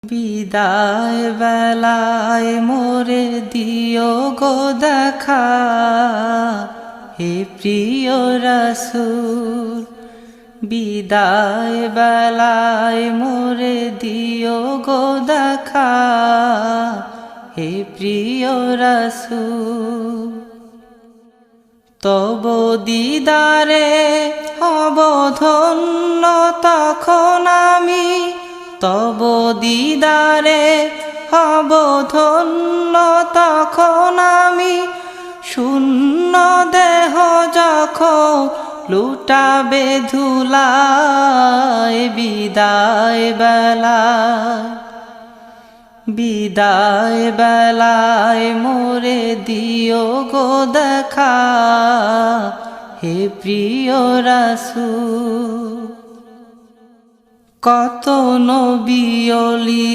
বিদায় বেলায় মোরে দিও গো দেখা, হে প্রিয় রাসূল। বিদায় বেলায় মোরে দিও গো দেখা, হে প্রিয় রাসূল। তব দিদারে হব ধন্য তখন আমি, তব দিদারে হব ধন্য তখন আমি। শূন্য দেহ যখন লুটাবে ধুলায়, বিদায় বেলায়, বিদায় বেলায় মোরে দিও গো দেখা, হে প্রিয় রাসূল। কত নবী ওলি